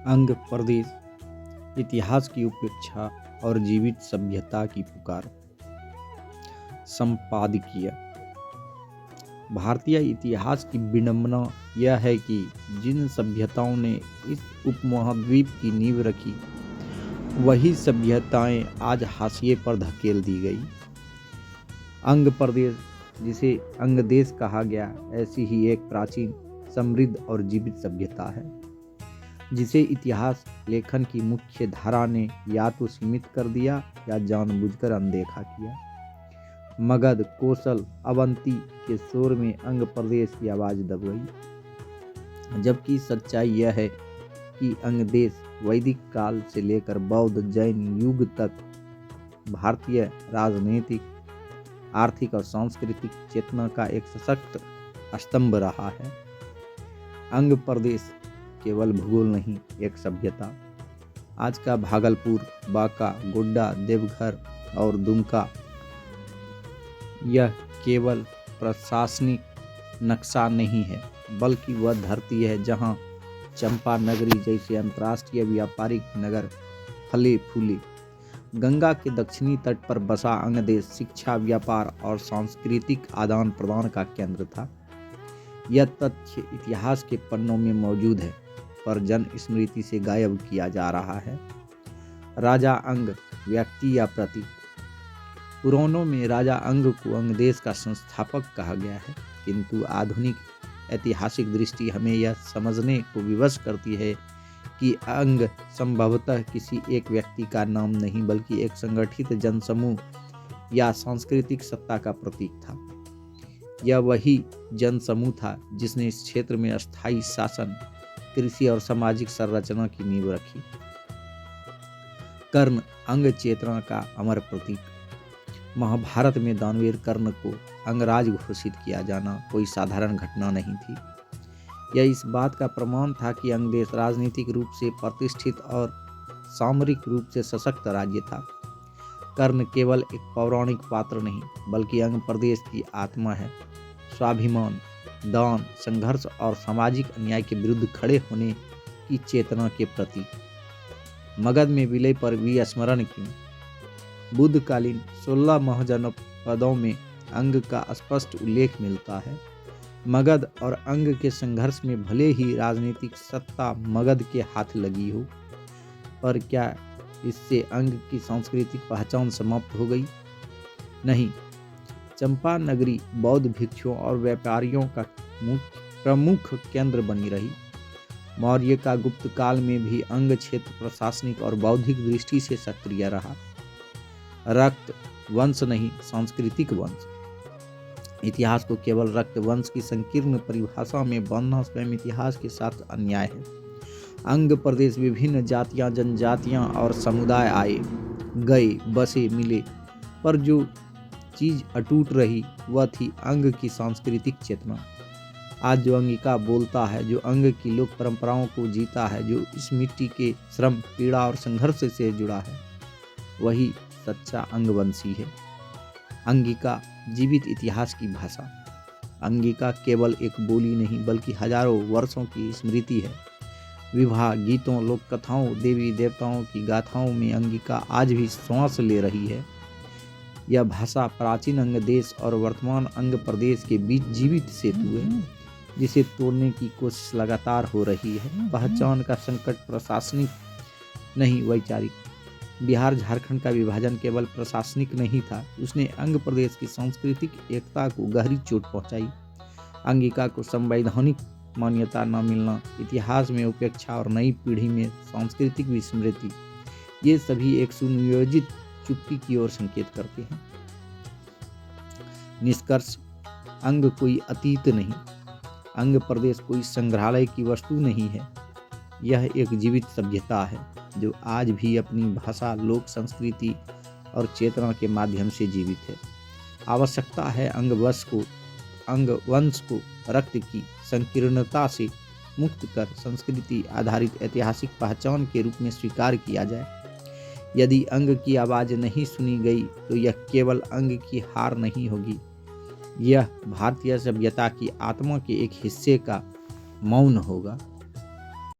अंग प्रदेश, इतिहास की उपेक्षा और जीवित सभ्यता की पुकार। संपादकीय। भारतीय इतिहास की विडंबना यह है कि जिन सभ्यताओं ने इस उपमहाद्वीप की नींव रखी, वही सभ्यताएं आज हाशिए पर धकेल दी गई। अंग प्रदेश, जिसे अंग देश कहा गया, ऐसी ही एक प्राचीन, समृद्ध और जीवित सभ्यता है, जिसे इतिहास लेखन की मुख्य धारा ने या तो सीमित कर दिया या जानबूझकर अनदेखा किया। मगध, कोसल, अवंती के शोर में अंग प्रदेश की आवाज दब गई, जबकि सच्चाई यह है कि अंग देश वैदिक काल से लेकर बौद्ध जैन युग तक भारतीय राजनीतिक, आर्थिक और सांस्कृतिक चेतना का एक सशक्त स्तंभ रहा है। अंग प्रदेश केवल भूगोल नहीं, एक सभ्यता। आज का भागलपुर, बांका, गोड्डा, देवघर और दुमका यह केवल प्रशासनिक नक्शा नहीं है, बल्कि वह धरती है जहां चंपा नगरी जैसे अंतर्राष्ट्रीय व्यापारिक नगर फले फूले। गंगा के दक्षिणी तट पर बसा अंग देश शिक्षा, व्यापार और सांस्कृतिक आदान प्रदान का केंद्र था। यह तथ्य इतिहास के पन्नों में मौजूद है, पर जन स्मृति से गायब किया जा रहा है। राजा अंग, व्यक्ति या प्रतीक। पुराणों में राजा अंग को अंग देश का संस्थापक कहा गया है, किंतु आधुनिक ऐतिहासिक दृष्टि हमें यह समझने को विवश करती है कि अंग संभवतः किसी एक व्यक्ति का नाम नहीं, बल्कि एक संगठित जनसमूह या सांस्कृतिक सत्ता का प्रतीक था। यह वही जनसमूह था जिसने इस क्षेत्र में अस्थायी शासन, कृषि और सामाजिक संरचना की नींव रखी। कर्ण, अंग चेतना का अमर प्रतीक। महाभारत में दानवीर कर्ण को अंगराज घोषित किया जाना कोई साधारण घटना नहीं थी। यह इस बात का प्रमाण था कि अंग देश राजनीतिक रूप से प्रतिष्ठित और सामरिक रूप से सशक्त राज्य था। कर्ण केवल एक पौराणिक पात्र नहीं, बल्कि अंग प्रदेश की आत्मा है। स्वाभिमान, दान, संघर्ष और सामाजिक अन्याय के विरुद्ध खड़े होने की चेतना के प्रतीक। मगध में विलय पर भी स्मरण क्यों? बुद्धकालीन 16 महाजनपदों में अंग का स्पष्ट उल्लेख मिलता है। मगध और अंग के संघर्ष में भले ही राजनीतिक सत्ता मगध के हाथ लगी हो, पर क्या इससे अंग की सांस्कृतिक पहचान समाप्त हो गई? नहीं। चंपा नगरी बौद्ध भिक्षुओं और व्यापारियों का प्रमुख केंद्र बनी रही। मौर्य का गुप्त काल में भी अंग क्षेत्र प्रशासनिक और बौद्धिक दृष्टि से सक्रिय रहा। रक्त वंश नहीं, सांस्कृतिक वंश। इतिहास को केवल रक्त वंश की संकीर्ण परिभाषा में बांधना स्वयं इतिहास के साथ अन्याय है। अंग प्रदेश विभिन्न जातियां, जनजातियां और समुदाय आए गए, बसे, मिले, पर जो चीज अटूट रही वह थी अंग की सांस्कृतिक चेतना। आज जो अंगिका बोलता है, जो अंग की लोक परंपराओं को जीता है, जो इस मिट्टी के श्रम, पीड़ा और संघर्ष से जुड़ा है, वही सच्चा अंगवंशी है। अंगिका जीवित इतिहास की भाषा। अंगिका केवल एक बोली नहीं, बल्कि हजारों वर्षों की स्मृति है। विवाह गीतों, लोक कथाओं, देवी देवताओं की गाथाओं में अंगिका आज भी श्वास ले रही है। यह भाषा प्राचीन अंग देश और वर्तमान अंग प्रदेश के बीच जीवित सेतु है, जिसे तोड़ने की कोशिश लगातार हो रही है। पहचान का संकट प्रशासनिक नहीं, वैचारिक। बिहार झारखंड का विभाजन केवल प्रशासनिक नहीं था, उसने अंग प्रदेश की सांस्कृतिक एकता को गहरी चोट पहुंचाई। अंगिका को संवैधानिक मान्यता न मिलना, इतिहास में उपेक्षा और नई पीढ़ी में सांस्कृतिक विस्मृति, ये सभी एक सुनियोजित चुप्पी की ओर संकेत करते हैं। निष्कर्ष, अंग कोई अतीत नहीं, अंग प्रदेश कोई संग्रहालय की वस्तु नहीं है। यह एक जीवित सभ्यता है जो आज भी अपनी भाषा, लोक संस्कृति और चेतना के माध्यम से जीवित है। आवश्यकता है अंगवंश को रक्त की संकीर्णता से मुक्त कर संस्कृति आधारित ऐतिहासिक पहचान के रूप में स्वीकार किया जाए। यदि अंग की आवाज नहीं सुनी गई तो यह केवल अंग की हार नहीं होगी, यह भारतीय सभ्यता की आत्मा के एक हिस्से का मौन होगा।